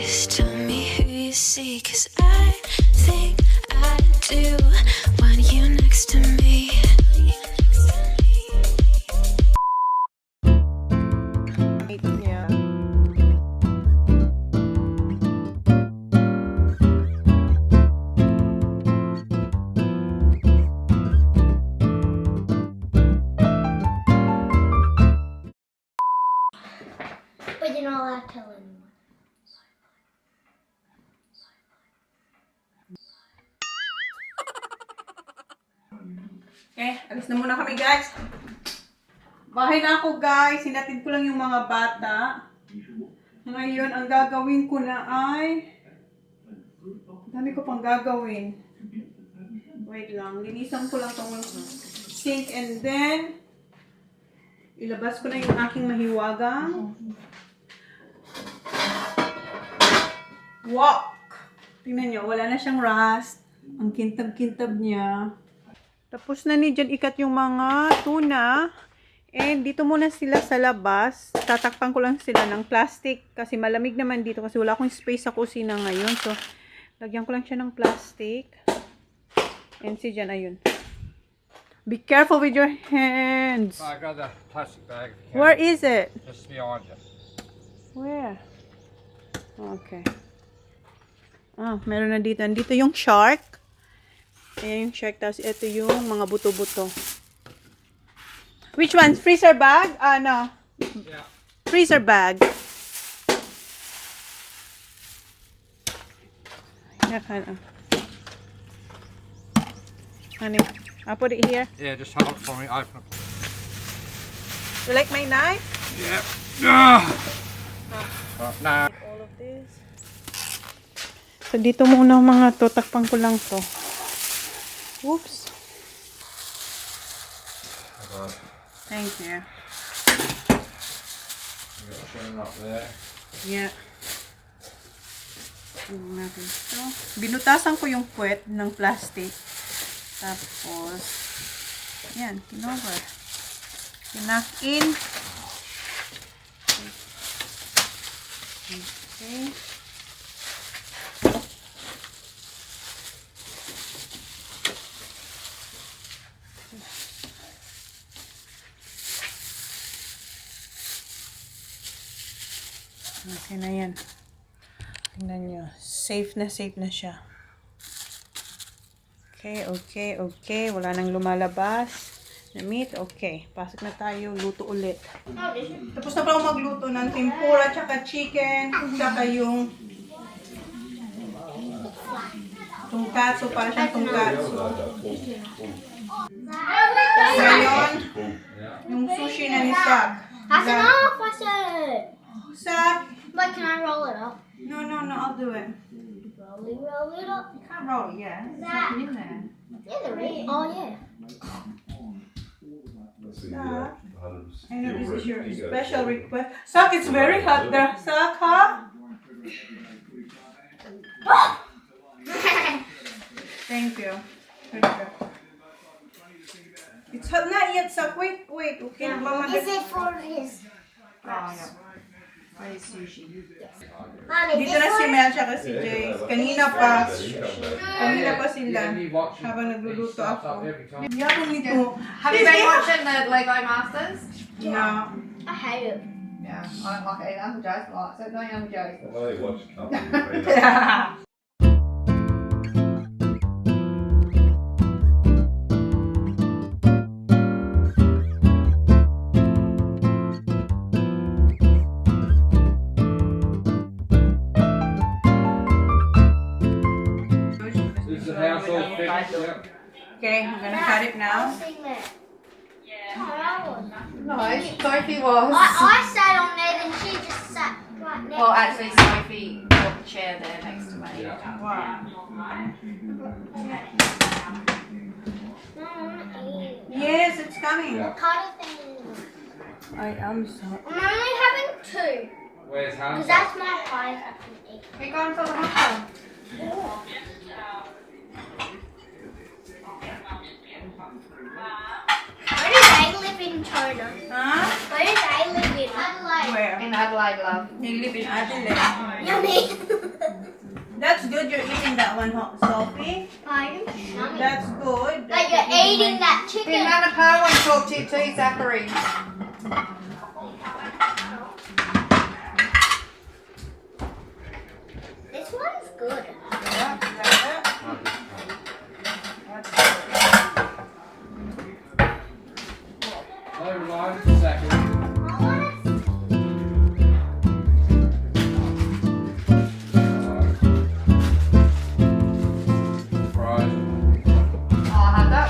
Please tell me who you see, 'cause I think I do want you next to me. Yeah. But you're not allowed to tell anyone. Okay, alis na muna kami guys. Bahay na ako guys. Sinatid ko lang yung mga bata. Ngayon, ang gagawin ko na ay... Dami ko pang gagawin. Wait lang. Linisan ko lang itong sink and then... Ilabas ko na yung aking mahiwagang wok. Tingnan nyo, wala na siyang rust. Ang kintab-kintab niya. Tapos na ni dyan ikat yung mga tuna. And dito muna sila sa labas. Tatakpan ko lang sila ng plastic. Kasi malamig naman dito. Kasi wala akong space sa kusina ngayon. So, lagyan ko lang siya ng plastic. And si dyan, ayun. Be careful with your hands. I got the plastic bag. Where is it? Just beyond you. Where? Okay. Ah, meron na dito. Dito yung shark. Ayan yung shark. Tapos ito yung mga buto-buto. Which one? Freezer bag? Ah, no. Yeah. Freezer bag. Yeah, honey, I'll put it here. Yeah, just hold it for me. Open it. You like my knife? Yeah. No. All of this. So, dito muna mga to. Takpan ko lang to. Oops. Thank you. You got Chona up there. Yeah. Tingnan natin ito. Binutasan ko yung puwet ng plastic. Tapos, yan, kinover. Kinakin. Okay. Okay na yan. Tingnan nyo. Safe na siya. Okay. Wala nang lumalabas na meat. Okay. Pasok na tayo. Luto ulit. Tapos na pa ako magluto ng tempura, tsaka chicken, tsaka yung tungkatsu. Para siyang tungkatsu. Ngayon, yung sushi na ni Sak. That's enough, I said. Sak! But can I roll it up? No, I'll do it. Roll it up. You can't roll it, yeah. There's nothing in there. Yeah, there is. Oh, yeah. Sak, I know this is your special request. Sak, it's very hot there. Sak, huh? Thank you. It's hot not yet, Sak. Wait. Okay, Is it for his... Oh, yeah. Sushi. Mommy, Dito na si Mel tsaka si Jace. Kanina pa sila. Habang nagluluto ako. Yapon nito. Have you been watching the Lego Masters? No. I hate it. Yeah, I don't like it either. Uncle Joe's likes it, don't you, Uncle Joe? Well, they watch company. Is the house all finished? Yep. Okay, I'm gonna cut it now. No, Sophie was. I sat on there and she just sat right next Well, actually, Sophie brought the chair there next to me. Yeah. Wow. Yes, it's coming. Yeah. Cut it then. I am so. I'm only having two. Where's Because Handa? that's my highest I can eat. We're going for the hot Where do they live in Chona? Huh? Where do they live in? Adelaide. Where? in Adelaide, love. You live in Adelaide. Yummy. one, Sophie. Pardon? That's good. Like you're eating that Hey, chicken. Nana Pa wants to talk to you too, Zachary. This one's good. No, right, just a second. Fries. Oh, Handa.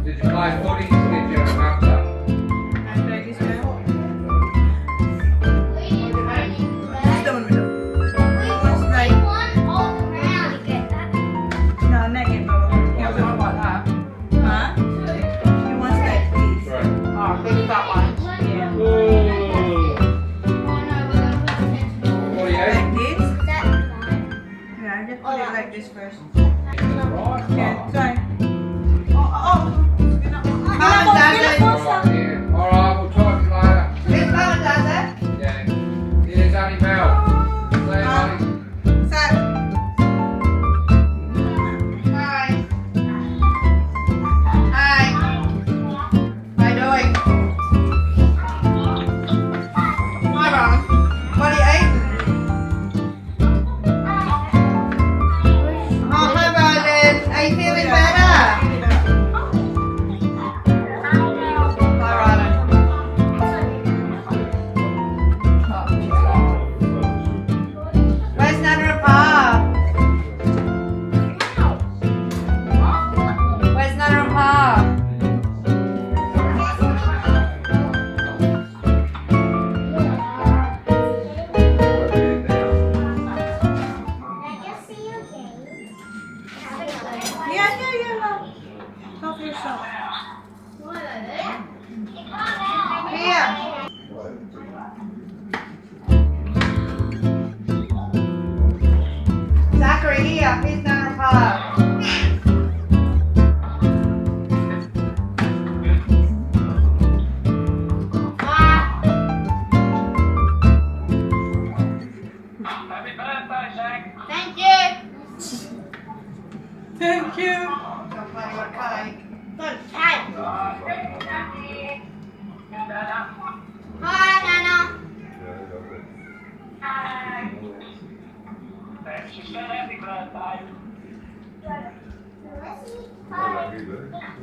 Did you buy footy? Did you have that? Oh, big fat one. 48? Like this first. Right. Yeah, try. Mum and Dad, Alright, yeah. Alright, we'll talk to you later. where's Mum and Dad there? Yeah. Here's Annie Bell. Say hi. Zach. Hi. Hi. How you doing? Hi, Ron. What are you eating? Oh, hi, Ronan. Are you feeling better? Hi, Ronan. Where's Nana and Pa? Where's Nana and Pa? Yeah. Help yourself. Here. Zachary, here. Here's Nana and Pa. Thank you. Thank you. Don't play with cake. Good. Hi. Hi, Nana.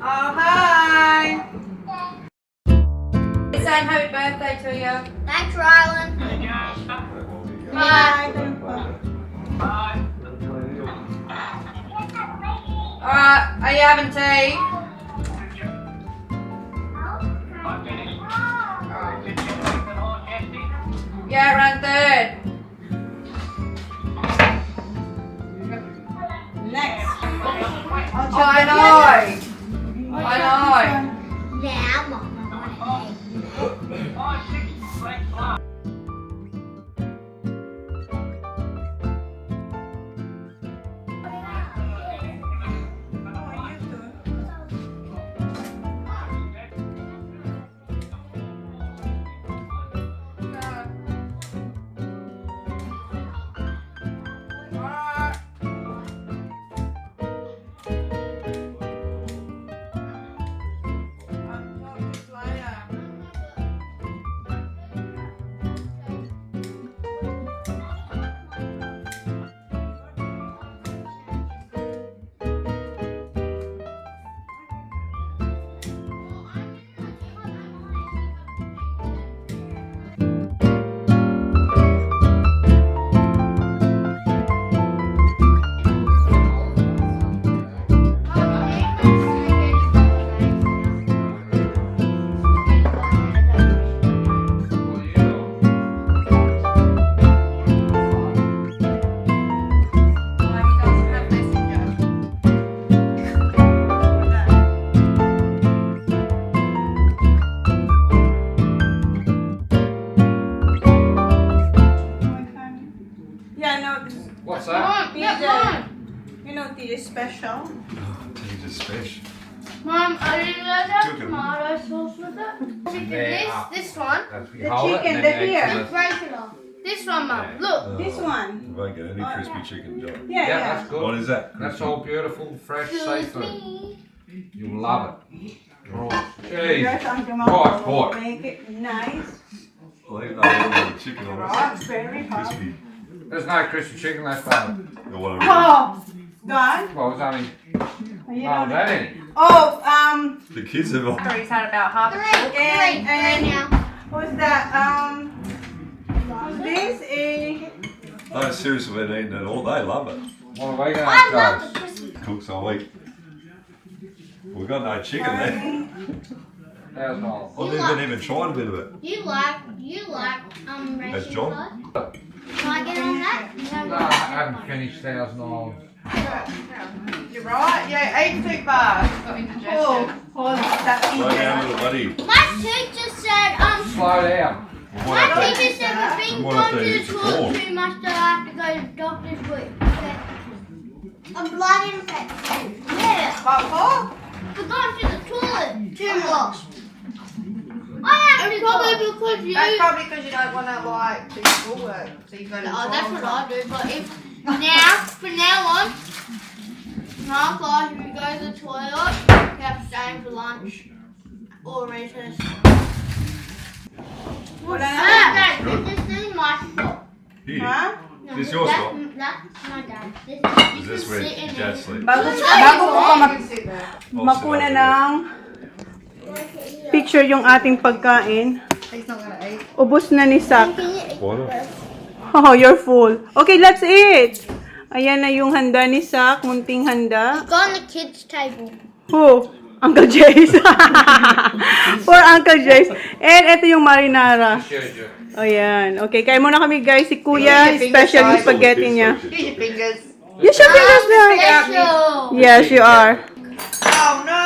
Oh, hi. He's saying happy birthday to you. Thanks, Rylan. Hi. Alright, are you having tea? Yeah, around third. Next. I know. I know. Now, Mom. What's that? PJ. You know, tea is special. Teas are special. Mom, I didn't like that Chicken. tomato sauce with it. There. This one. That's we The hold it chicken, and the then ear. extra- Regular. This one, Mum. Look. This one. You won't get any crispy chicken, John. Yeah, Yeah, that's good. What is that? That's all beautiful, fresh Excuse seafood. me. You'll love it. Right. Yes, Jeez. Uncle Right, Mom will right. make it nice. Well, even though I don't the chicken on it, Oh, it's very hot. crispy. There's no crispy chicken left over. Or what Oh, gone. Well, it was only. You Oh, know, that any? oh, The kids have all. He's had about half a Three. And- now. what's that? This is No, seriously, we're eating it all. They love it. What are we going I to love toast? the crispy. Cooks all week. We've got no chicken there. $1,000. Well, they've been even tried a bit of it. You like That's racing John. cars? Can I get on that? No, I haven't finished $1,000. You're right. Yeah, eat too fast. Got indigestion. hold that Slow down, little buddy. My teacher said, Slow down. my teacher said we've been What going if to they the eat the toilet corn? too much, so I have to go to the doctor's week. A blood infection. Yeah. What We're going to the toilet too much. I have to probably because for? you. That's probably because you don't want to like do schoolwork. So you go to Oh, that's what school. I do. But if from now on, half life, if you go to the toilet, you have to stay for lunch or recess. Dad, this is my spot. Here. Huh? No, This your spot? That's my dad. Is You this can where sit in Dad it. sleeps? Bago ko pa You can sit there. mapuna ng picture yung ating pagkain. He's not going to eat. Ubus na ni Sak. Why not? Oh, you're full. Okay, let's eat. Ayan na yung handa ni Sak. Munting handa. Go on the kids' table. Who? Uncle Jace. For Uncle Jace. And ito yung marinara. Ayan. Okay, kain muna kami guys. Si Kuya, special yung spaghetti niya. Use your fingers. Use your fingers now. Special. Yes, you are. Oh no!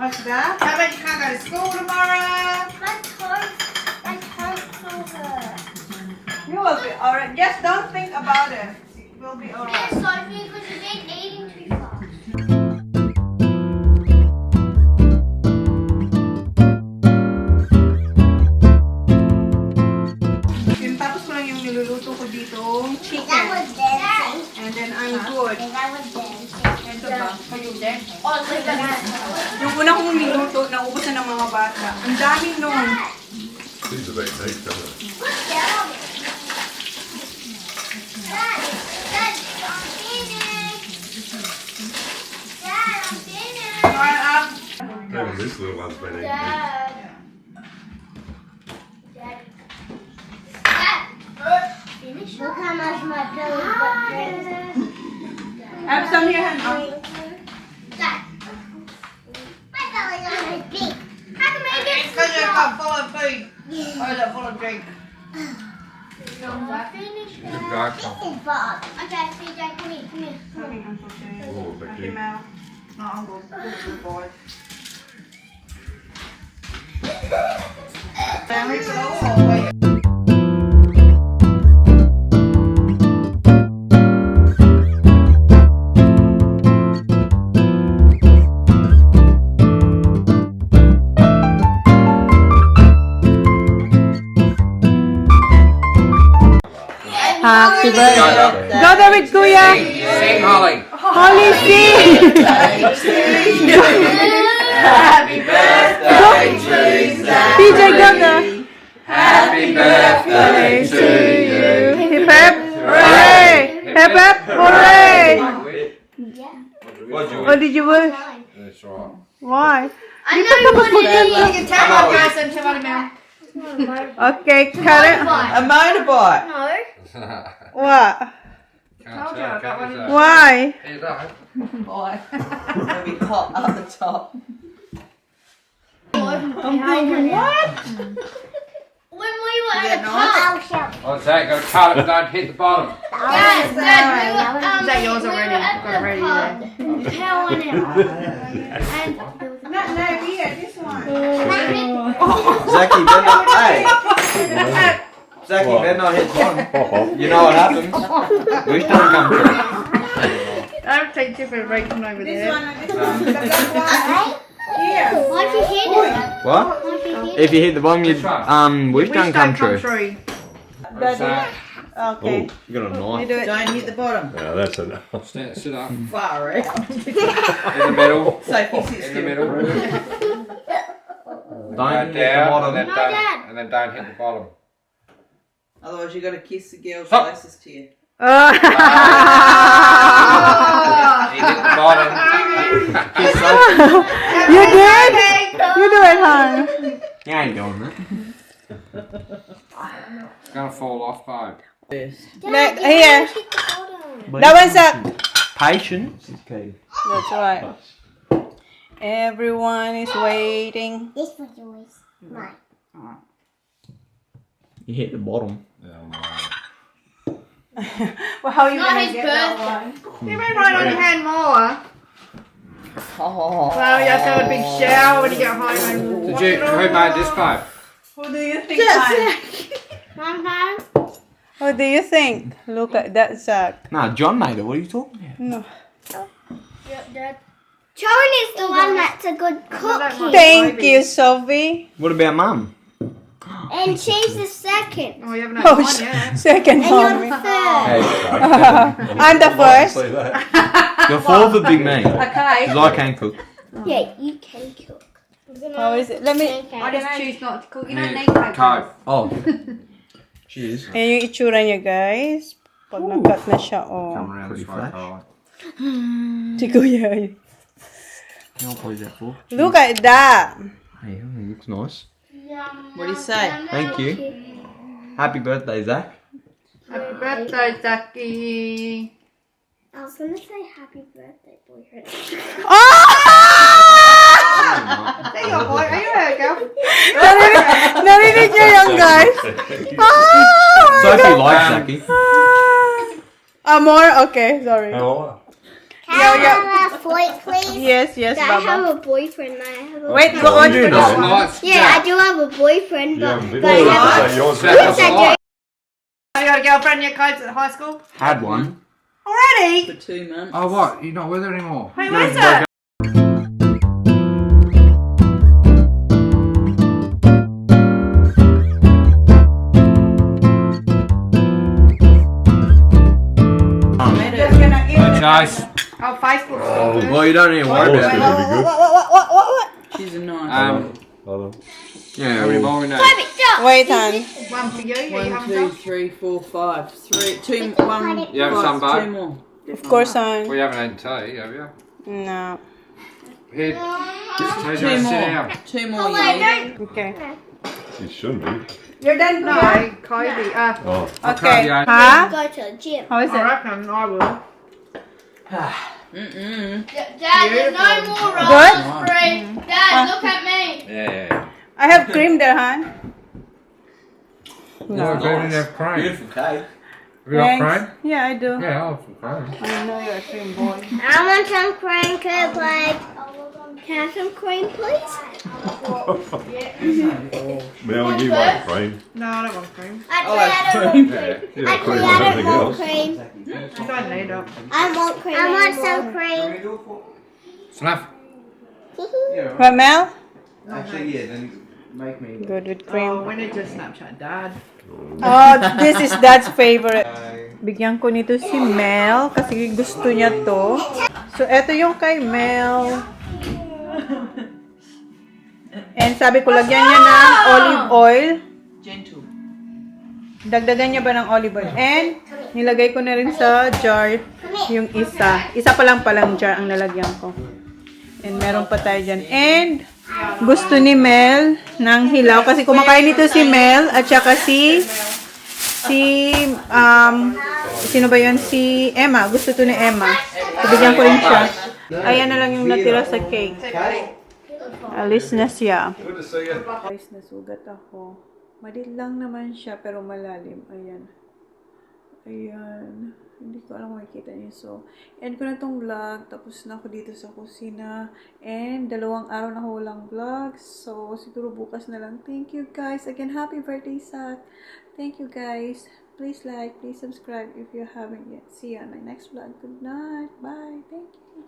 What's that? How about you can't go to school tomorrow? My toes so hurt. You will be alright. Just don't think about it. It will be alright. Yes, Sophie, because you've been eating too fast. Yung tapos ko lang yung niluluto ko dito, chicken. dancing. And then I'm good. That was dancing. Ito ba? Oh, look at that. Yung una kong niluto, naubos na ng mga bata. Ang dami nun. These are big teeth, don't they? Dad, I'm finished. Dad, I'm finished. Even this little one's been eating. Dad. Dad. Finish. Look how much my belly got. Have some here, Handa. Dad. My belly got big. How come I get Because you've got full of food. Or is it full of drink? Finish. Good God, Tom. Okay, CJ, come here, come here. Oh, big Mickey teeth. Mouse. No, I'm good boy. Family flow. Happy birthday. Go there with Kuya. Sing, Holly. Holly, sing. Happy birthday to PJ, go there. Happy birthday to you. Hip hip. Hooray. Hip hip. Hooray. What'd you What did you win? That's right. Why? I know you want You to can tell my person to my mouth. Okay, Karen. A motorbike. No. What? Can't tell, can you? Why? You don't. Boy. It'll be hot up the top. When we were Yeah, at the nice. park. What's that? Got to cut it, don't hit the bottom. Dad, Is that yours we already? were at Got it the ready pub. Power went out. And No, here, this one. Zachy, better not. Hey, Zachy, better not hit bottom. You know what happens. Wish don't come true. I'll take different right from over This there. one and this one. The black one. Here. Why'd you hit it? What? Why'd you hit If you hit the bottom, you wish Wish don't come true. What's that? Okay. You got a You knife. do it. Don't hit the bottom. Yeah, that's enough. Sit up. Far out. In the middle. Sophie, sit In the still. middle. Don't Go hit the down, bottom. and then No, don't, Dad. and then don't hit the bottom. Otherwise, you got to kiss the girl Stop. closest to you. He hit the bottom. You did? You do it, hon. You ain't doing that. It's gonna fall off, babe. Like, you here. hit the bottom. That one's up. Patience is key. That's right. Everyone is waiting. This was yours. Mine. You hit the bottom. Well, how are you Not gonna his get that one? You been right on your hand more. Well, you have to have a big shower when you get home and Who made this, babe? Who do you think, hon? Mom, Who do you think? Look at that sack. Nah, John made it. What are you talking about? No. Chona is the one that's a good cook here. Thank you, Sophie. What about Mum? And she's the second. Oh, second And you're mommy. the third. I'm the first. See that? Your fourth would be me. Okay. Because I can cook. Yeah, you can cook. How is it? Let me. I just choose not to cook. You don't need Coke. Oh. Cheers. Ayan yung itsura niya, guys. Pag nakat na siya, oh. Come around Pretty this way, flash. Carla. Si Kuya. How much is that for? Look at that. Hey, it looks nice. What do you say? Thank you. Happy birthday, Zach. Happy birthday, Zaki. I was gonna say happy birthday, boyfriend. There you go, boy. Are you ready, girl? Narinig niyo yan, guys. Sophie likes Zachy. More? Okay, sorry. Oh, Can I have a point, please? Yes, yes, I have Baba. a boyfriend. I have a Wait, go on. You do That's know. nice. Yeah, I do have a boyfriend, you but, haven't been but I able have to say yours. Yes, I do. You got a girlfriend yet, Codes, at high school? Had one. Already? For 2 months. Oh, what? You're not with her anymore? Hey, where's that? Just gonna eat. No choice. Oh, Facebook. Well, you don't need to worry Yours about it. gonna be good. What? She's a nice. Hold on. Yeah, How many more we need? Wait, hon. One for you. Yeah, you have 1, 2, 3, 4, 5. 3, 2, 1. You have some, 2 babe? more. Of course, hon. We haven't had tea, have you? No. Here. Just take Two it, sit more. down. 2 more, Oh, you I need. don't. Okay. It shouldn't be. You're done? No, Kobe. Oh. Okay. Yeah. Huh? Go to the gym. How is it? reckon I will. Dad, there's no more Good? rolls free. Dad, look at me. Yeah. I have cream there, hon. No, we didn't have cream. Beautiful cake. Have you got Thanks. cream? Yeah, I do. Yeah, I'll have some cream. I know you're a cream boy. I want some cream, please. Can I have some cream, please? May I only give one cream? No, I don't want cream. Actually, I don't want Yeah. cream. Yeah, Actually, cream I and don't everything want else. cream. You don't need it. I want cream. I want some cream. Snuff. What, Mel? Actually, yeah, then make me. Good with Oh, cream. we need to Snapchat Dad. Oh, this is Dad's favorite. Bigyan ko nito si Mel kasi gusto niya to. So, eto yung kay Mel. And sabi ko, lagyan niya ng olive oil. Gentle. Dagdagan niya ba ng olive oil? And, nilagay ko na rin sa jar yung isa. Isa pa lang palang jar ang lalagyan ko. And meron pa tayo dyan. And, gusto ni Mel ng hilaw. Kasi kumakain nito si Mel at saka sino ba yun? Si Emma. Gusto to ni Emma. So, bigyan ko rin siya. Ayan na lang yung natira sa cake. Alis na siya. Good to see you. Guys, nasugat ako. Maliit lang naman siya, pero malalim. Ayan. Ayan. Hindi ko alam kung makikita niyo. So, end ko na tong vlog. Tapos na ako dito sa kusina. And, 2 araw na ako walang vlog. So, siguro bukas na lang. Thank you guys. Again, happy birthday, Zach. Thank you guys. Please like, please subscribe if you haven't yet. See you on my next vlog. Good night. Bye. Thank you.